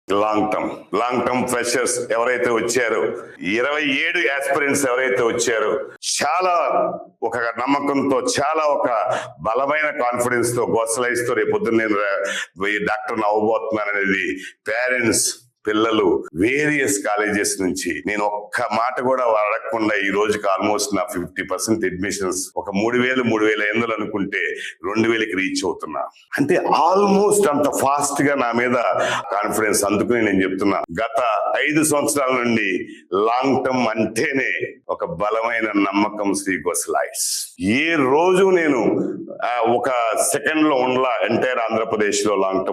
Long term freshers ఎవరైతే వచ్చారో 27 aspirants ఎవరైతే వచ్చారో చాలా ఒక నమ్మకంతో, చాలా ఒక బలమైన కాన్ఫిడెన్స్ తో, గోసలైజ్ తో రేపొద్దున నేను డాక్టర్ అవ్వబోతున్నాను అనేది పేరెంట్స్, పిల్లలు వేరియస్ కాలేజెస్ నుంచి నేను ఒక్క మాట కూడా అడగకుండా ఈ రోజుకి ఆల్మోస్ట్ నా 50% అడ్మిషన్స్ ఒక 3,500 అనుకుంటే 2,000కి రీచ్ అవుతున్నా. అంటే ఆల్మోస్ట్ అంత ఫాస్ట్ గా నా మీద కాన్ఫిడెన్స్. అందుకని నేను చెప్తున్నా, గత 5 సంవత్సరాల నుండి లాంగ్ టర్మ్ అంటేనే ఒక బలమైన నమ్మకం శ్రీ గోసలైట్స్. ఏ రోజు నేను ఒక సెకండ్ లో ఉండలా. ఎంటైర్ ఆంధ్రప్రదేశ్ లో లాంగ్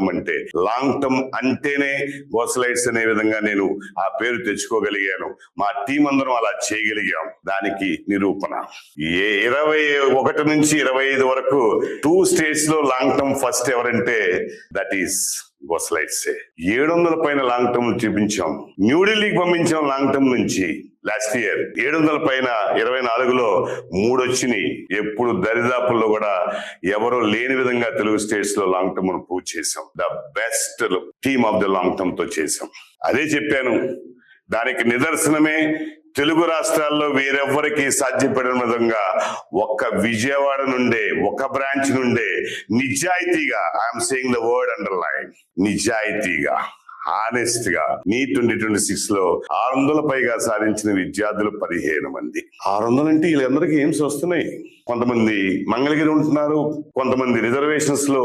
టర్మ్ అంటేనే గోసలైట్స్ అనే విధంగా నేను ఆ పేరు తెచ్చుకోగలిగాను. మా టీం అందరం అలా చేయగలిగాం. దానికి నిరూపణ 21 నుంచి 25 వరకు 2 స్టేట్స్ లో లాంగ్ టర్మ్ ఫస్ట్ ఎవరంటే దట్ ఈస్ గోసలైట్స్. 700 పైన లాంగ్ టర్మ్ చూపించాం. న్యూఢిల్లీకి పంపించాం లాంగ్ టర్మ్ నుంచి. లాస్ట్ ఇయర్ 700 పైన 24లో 3 వచ్చినాయి. ఎప్పుడు దరిదాపుల్లో కూడా ఎవరో లేని విధంగా తెలుగు స్టేట్స్ లో లాంగ్ టర్మ్ ప్రూవ్ చేసాం. The best team of the long term తో చేసాం. అదే చెప్పాను. దానికి నిదర్శనమే తెలుగు రాష్ట్రాల్లో వేరెవ్వరికి సాధ్యపడిన విధంగా ఒక్క విజయవాడ నుండే, ఒక బ్రాంచ్ నుండే నిజాయితీగా, I'm saying the word underline, నిజాయితీగా, హానెస్ట్ గా నీట్ 2026 లో 600 పైగా సాధించిన విద్యార్థులు 15 మంది. 600 అంటే వీళ్ళందరికీ ఎయిమ్స్ వస్తున్నాయి. కొంతమంది మంగళగిరి ఉంటున్నారు, కొంతమంది రిజర్వేషన్స్ లో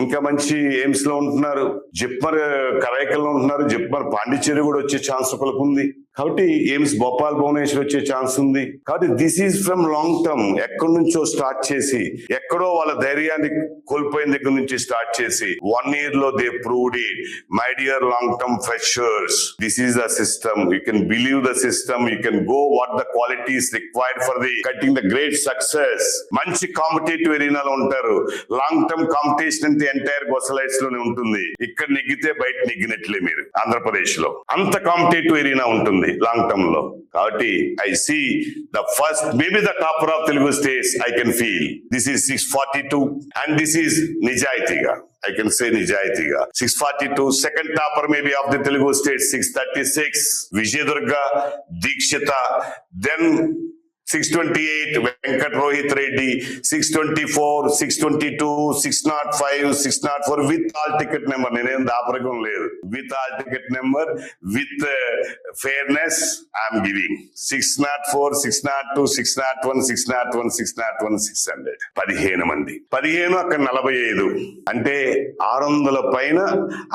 ఇంకా మంచి ఎయిమ్స్ లో ఉంటున్నారు, జిప్మర్ కరైకల్లో ఉంటున్నారు, జిప్మర్ పాండిచ్చేరి కూడా వచ్చే ఛాన్స్ ఒకరికి ఉంది. కాబట్టి ఎయిమ్స్ భోపాల్, భువనేశ్వర్ వచ్చే ఛాన్స్ ఉంది. కాబట్టి this is from long term. ఎక్కడి నుంచో స్టార్ట్ చేసి, ఎక్కడో వాళ్ళ ధైర్యాన్ని కోల్పోయిన దగ్గర నుంచి స్టార్ట్ చేసి 1 year లో they proved it. My dear long term freshers, this is the system. You can believe the system. You can go what the qualities required for the cutting the great success. మంచి competitive ఎరీనాలో ఉంటారు. Long term competition అంటే entire గోసలైట్స్ లోనే ఉంటుంది. ఇక్కడ నెగ్గితే బయట నెగ్గినట్లే మీరు ఆంధ్రప్రదేశ్ లో. అంత కాంపిటేటివ్ ఎరీనా ఉంటుంది లాంగ్ టర్మ్ లో. కాబట్టి I see the first, maybe the topper of Telugu states. I can feel this is 642 and this is నిజాయితీగా, I can say నిజాయితీగా 642. Second topper maybe of the Telugu state 636 Vijayadurga, Deekshitha. Then 628 Venkat Rohit Reddy, 624, 622, 605, 604 with all ticket number. నేనేం దాపరకం లేదు. With all ticket number, with fairness I'm giving 604, 602, 601, 601, 601, 600. 15 మంది. 15 అక్కడ 45. అంటే 600 పైన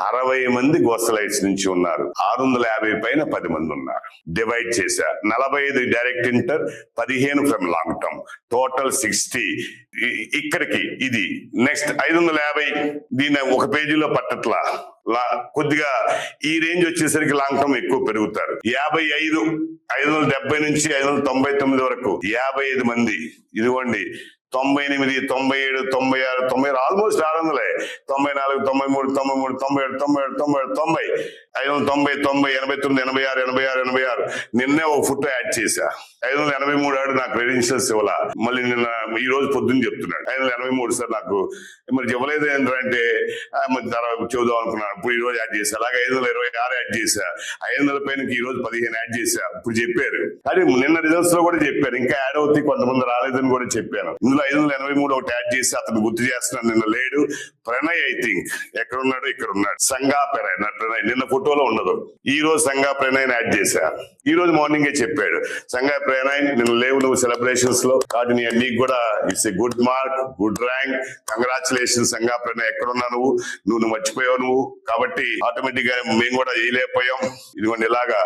60 మంది గోసలైట్స్ నుంచి ఉన్నారు. 650 పైన 10 మంది ఉన్నారు. డివైడ్ చేశా. 45 direct inter, 15 from long term, total 60. ఇక్కడికి ఇది నెక్స్ట్ 550. దీని ఒక పేజీలో పట్టట్లా. కొద్దిగా ఈ రేంజ్ వచ్చేసరికి లాంగ్ టర్మ్ ఎక్కువ పెరుగుతారు. 55, 570 నుంచి 599 వరకు 55 మంది. ఇదిగోండి 98, 97, 96, 90, ఆల్మోస్ట్ 600. 94, 93, 93, 97, 97, 90, 590, 90, 89, 86, 86. నిన్నే ఒక ఫోటో యాడ్ చేశా. 583 నాకు క్రెడెన్షియల్స్ ఇవ్వాల. మళ్ళీ నిన్న ఈ రోజు పొద్దున్న చెప్తున్నాడు 583 సార్ నాకు మరి ఇవ్వలేదు ఏంటంటే తర్వాత చూద్దాం అనుకున్నాను. ఇప్పుడు ఈ రోజు యాడ్ చేశా. అలాగే 526 యాడ్ చేశా. 500 పైన ఈ రోజు 15 యాడ్ చేశా. ఇప్పుడు చెప్పారు. అది నిన్న రిజల్ట్స్ లో కూడా చెప్పారు. ఇంకా యాడ్ అవుతాయి, కొంతమంది రాలేదని కూడా చెప్పాను. ఇందులో 583 ఒకటి యాడ్ చేసి అతను గుర్తు చేస్తున్నాను. నిన్న లేడు. ప్రణయ్ ఐ థింక్ ఎక్కడున్నాడు, ఇక్కడ ఉన్నాడు. సంగా ప్రణయ్ నిన్న ఫోటోలో ఉండదు. ఈ రోజు సంగా ప్రణయ్ యాడ్ చేశా. ఈ రోజు మార్నింగే చెప్పాడు సంగా ప్రణయ్ నిన్న లేవు నువ్వు సెలబ్రేషన్స్ లో. కాబట్టి నీకు కూడా it's a good mark, good rank, congratulation Sanga Pranay. ఎక్కడున్నా నువ్వు మర్చిపోయావు నువ్వు. కాబట్టి ఆటోమేటిక్ గా మేము కూడా వేయలేకపోయాం. ఇదిగోండి ఇలాగా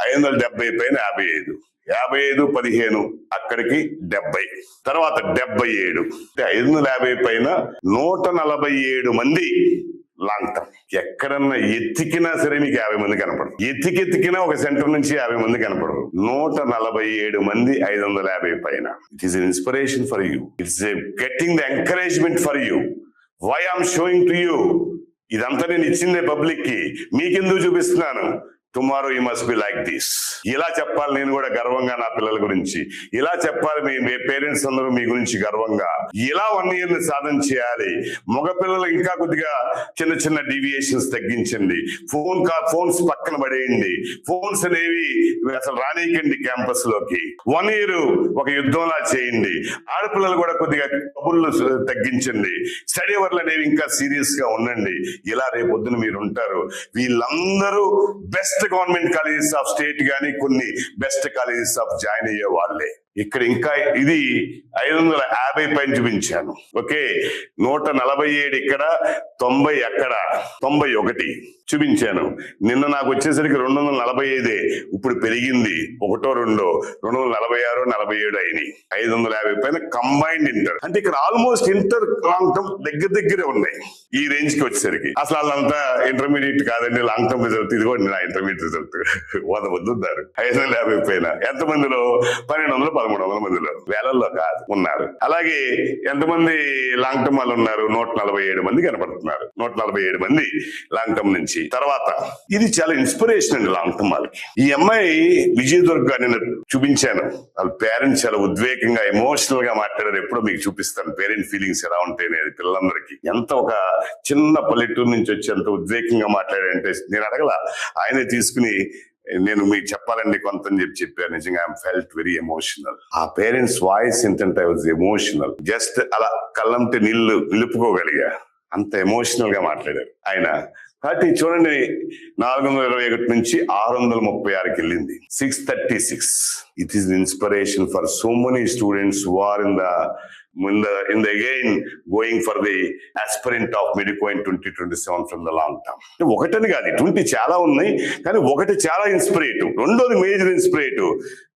570 పైన 55. 55, 15 అక్కడికి 70. తర్వాత 77. 550 పైన 147 మంది లాంగ్ టర్మ్. ఎక్కడన్నా ఎత్తికినా సరే మీకు 50 మంది కనపడరు. ఎత్తికినా ఒక సెంటర్ నుంచి 50 మంది కనపడరు. 147 మంది 550 పైన. It is inspiration for you. It's getting the encouragement for you. Why I'm showing to you. ఇదంతా నేను ఇచ్చిందే పబ్లిక్ కి. మీకెందుకు చూపిస్తున్నాను? Tomorrow you must be like this. ఇలా చెప్పాలి నేను కూడా గర్వంగా నా పిల్లల గురించి, ఇలా చెప్పాలి మీ పేరెంట్స్ అందరూ మీ గురించి గర్వంగా. ఇలా 1 year ని సాధన చేయాలి. మగ పిల్లలు ఇంకా కొద్దిగా చిన్న చిన్న డీవియేషన్స్ తగ్గించండి. ఫోన్స్ పక్కన పడేయండి. ఫోన్స్ అనేవి అసలు రానియకండి క్యాంపస్ లోకి. 1 year ఒక యుద్ధంలా చేయండి. ఆడపిల్లలు కూడా కొద్దిగా కబుర్లు తగ్గించండి. స్టడీ అవర్లు అనేవి ఇంకా సీరియస్ గా ఉండండి. ఇలా రేపొద్దున మీరు ఉంటారు. వీళ్ళందరూ best government colleges of state గానీ కొన్ని బెస్ట్ కాలేజెస్ ఆఫ్ జాయిన్ అయ్యే వాళ్ళే. ఇక్కడ ఇంకా ఇది 550 పైన చూపించాను. ఓకే, 147 ఇక్కడ, 90 అక్కడ, 91 చూపించాను. నిన్న నాకు వచ్చేసరికి 245. ఇప్పుడు పెరిగింది 1, 2, 246, 47 అయినాయి. 550 పైన కంబైన్డ్ ఇంటర్. అంటే ఇక్కడ ఆల్మోస్ట్ ఇంటర్ లాంగ్ టర్మ్ దగ్గరే ఉన్నాయి. ఈ రేంజ్ కి వచ్చేసరికి అసలు వాళ్ళంతా ఇంటర్మీడియట్ కాదండి, లాంగ్ టర్మ్ రిజల్ట్. ఇదిగోండి నా ఇంటర్మీడియట్ రిజల్ట్. 100 మంది ఉన్నారు 550 పైన. ఎంత మందిలో? 1200, 1300 మందిలో, వేలల్లో కాదు ఉన్నారు. అలాగే ఎంతమంది లాంగ్ టర్మ్ వాళ్ళు ఉన్నారు? 147 మంది కనపడుతున్నారు. 147 మంది లాంగ్ టర్మ్ నుంచి. తర్వాత ఇది చాలా ఇన్స్పిరేషన్ అండి లాంగ్ టర్మ్ వాళ్ళకి. ఈ అమ్మాయి విజయదుర్గ నేను చూపించాను. వాళ్ళ పేరెంట్స్ చాలా ఉద్వేగంగా ఎమోషనల్ గా మాట్లాడారు. ఎప్పుడో మీకు చూపిస్తాను పేరెంట్ ఫీలింగ్స్ ఎలా ఉంటాయి అనేది. పిల్లలందరికీ ఎంత ఒక చిన్న పల్లెటూరు నుంచి వచ్చి ఎంత ఉద్వేగంగా మాట్లాడారంటే నేను అడగల, ఆయనే తీసుకుని నేను మీకు చెప్పాలండి కొంత అని చెప్పారు. నిజంగా ఐఎమ్ ఫెల్ట్ వెరీ ఎమోషనల్. ఆ పేరెంట్స్ వాయిస్ ఏంటంటే ఐ వాజ్ ఎమోషనల్. జస్ట్ అలా కళ్ళంటే నిలుపుకోగలిగా, అంత ఎమోషనల్ గా మాట్లాడారు ఆయన. కాబట్టి చూడండి, 421 నుంచి 636కి వెళ్ళింది. 636. It is inspiration for so many students who are in the again going for the aspirant of Medico in 2027 from the long term. ఒకటని కాదు, 20 చాలా ఉన్నాయి, కానీ ఒకటి చాలా ఇన్స్పిరేటివ్. రెండోది మేజర్ ఇన్స్పిరేటివ్.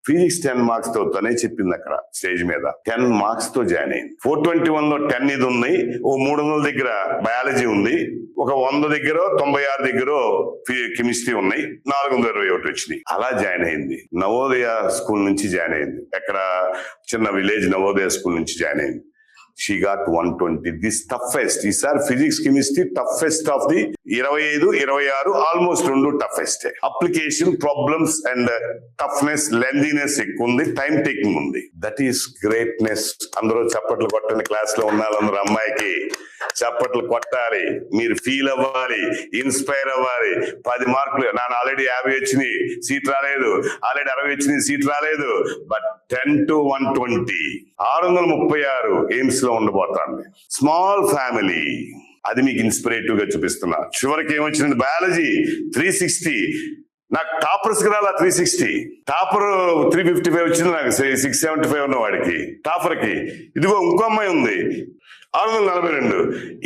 ఫిజిక్స్ 10 మార్క్స్ తో తనే చెప్పింది అక్కడ స్టేజ్ మీద. 10 మార్క్స్ తో జాయిన్ అయింది. 421 లో 10 ఇది ఉన్నాయి. ఓ 300 దగ్గర బయాలజీ ఉంది. ఒక 100 దగ్గర 96 దగ్గర కెమిస్ట్రీ ఉన్నాయి. 421 వచ్చినాయి. అలా జాయిన్ అయింది. నవోదయ స్కూల్ నుంచి జాయిన్ అయింది. ఎక్కడ? చిన్న విలేజ్ నవోదయ స్కూల్ నుంచి జాయిన్ అయింది. She got 120. This toughest. ఈసారి physics chemistry toughest of the 25, 26 almost 2 toughest. Application problems and toughness, lengthiness ఎక్కువ ఉంది, టైం టేకింగ్ ఉంది. That is greatness. అందరూ చప్పట్లు కొట్టండి. క్లాస్ లో ఉన్న వాళ్ళందరూ అమ్మాయికి చప్పట్లు కొట్టాలి. మీరు ఫీల్ అవ్వాలి, ఇన్స్పైర్ అవ్వాలి. 10 మార్కులు. నాకు ఆల్రెడీ 50 వచ్చినాయి, సీట్ రాలేదు. ఆల్రెడీ 60 వచ్చినాయి, సీట్ రాలేదు. బట్ 10 to 120, 636 ఎయిమ్స్ లో ఉండబోతాంది. స్మాల్ ఫ్యామిలీ, అది మీకు ఇన్స్పిరేటివ్ గా చూపిస్తున్నా. చివరికి ఏమొచ్చింది? బయాలజీ 360. నాకు టాపర్స్ కి రాలా 360. టాపర్ 355 వచ్చింది. నాకు 675 ఉన్న వాడికి టాపర్ కి. ఇదిగో ఇంకో అమ్మాయి ఉంది 642.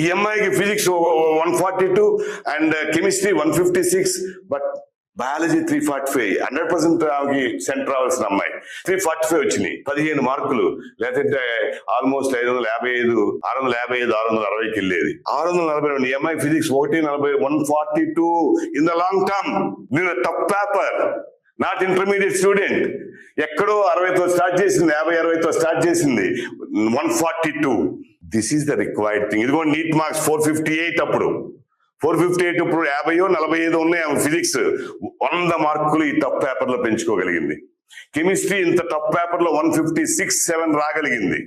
ఈ అమ్మాయికి physics 142 and chemistry 156. But biology 345. 100% ఆమెకి సెంటర్ రావాల్సిన అమ్మాయి 345 వచ్చినాయి. 15 మార్కులు. లేదంటే ఆల్మోస్ట్ 555, 655, 660కి వెళ్ళేది. 642. ఈ అమ్మాయి physics 140, 142 in the long term. నేను tough paper, not intermediate student. ఎక్కడో 60తో స్టార్ట్ చేసింది, 50, 60తో స్టార్ట్ చేసింది. 142. This is the required thing. ఇదిగో నీట్ మార్క్స్ 458. అప్పుడు 458. ఇప్పుడు 50, 45 ఉన్నాయి. ఆమె ఫిజిక్స్ 100 మార్కులు ఈ టఫ్ పేపర్ లో పెంచుకోగలిగింది. కెమిస్ట్రీ ఇంత టఫ్ పేపర్ లో 156, 7 రాగలిగింది.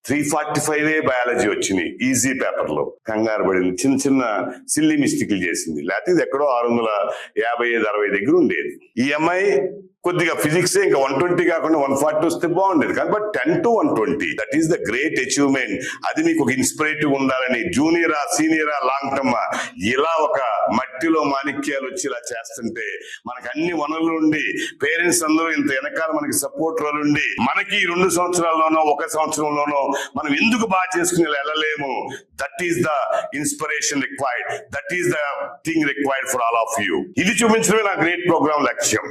345 బయాలజీ వచ్చినాయి ఈజీ పేపర్ లో. కంగారు పడింది, చిన్న చిన్న సిల్లీ మిస్టేక్లు చేసింది. లేకపోతే ఇది ఎక్కడో 655, 60 దగ్గర ఉండేది. ఈ అమ్మాయి కొద్దిగా ఫిజిక్స్ ఇంకా 120 కాకుండా 140 వస్తే బాగుండేది. కానీ but 10 to 120, that is the great achievement. అది మీకు ఒక ఇన్స్పిరేటివ్ ఉండాలని. జూనియరా, సీనియరా, లాంగ్ టర్మ్, ఇలా ఒక మట్టిలో మాణిక్యాలు వచ్చి ఇలా చేస్తుంటే మనకు అన్ని వనరులు ఉండి, పేరెంట్స్ అందరూ ఇంత వెనకాల మనకి సపోర్ట్ ఉండి, మనకి 2 సంవత్సరాల్లోనో 1 సంవత్సరంలోనో మనం ఎందుకు బాగా చేసుకుని వెళ్ళలేము. That is the inspiration required. That is the thing required for all of you. ఇది చూపించడమే నా గ్రేట్ ప్రోగ్రామ్ లక్ష్యం.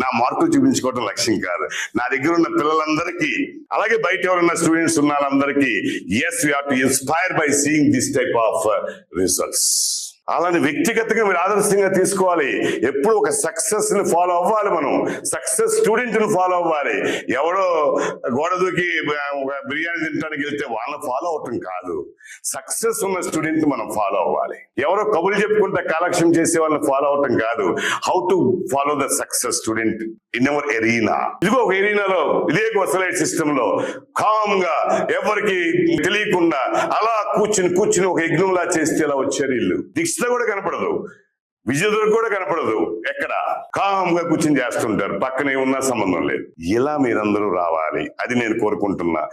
నా మార్కులు చూపించుకోవడం లక్ష్యం కాదు. నా దగ్గర ఉన్న పిల్లలందరికీ, అలాగే బయట ఎవరున్న స్టూడెంట్స్ ఉన్న వాళ్ళందరికీ, yes, we have to inspire by seeing this type of results. అలాని వ్యక్తిగతంగా మీరు ఆదర్శంగా తీసుకోవాలి. ఎప్పుడు ఒక సక్సెస్ ని ఫాలో అవ్వాలి. మనం సక్సెస్ స్టూడెంట్ ని ఫాలో అవ్వాలి. ఎవడో గోడ దూకి ఒక బిర్యానీ తినడానికి వెళ్తే వాళ్ళని ఫాలో అవటం కాదు, సక్సెస్ ఉన్న స్టూడెంట్ మనం ఫాలో అవ్వాలి. ఎవరో కబుర్లు చెప్పుకుంటే కాలక్షేపం చేసే వాళ్ళని ఫాలో అవటం కాదు. How to follow the success student in our arena. ఇదిగో ఒక ఎరీనాలో ఇదే వసలైట్ సిస్టమ్ లో కామ్ గా ఎవరికి తెలియకుండా అలా కూర్చుని ఒక యజ్ఞంలా చేస్తే ఇలా వచ్చారు వీళ్ళు. దీక్షిత కూడా కనపడదు, విజయదుర్గ కూడా కనపడదు. ఎక్కడ కామ్ గా కూర్చుని చేస్తుంటారు, పక్కనే ఉన్నా సంబంధం లేదు. ఇలా మీరందరూ రావాలి, అది నేను కోరుకుంటున్నా.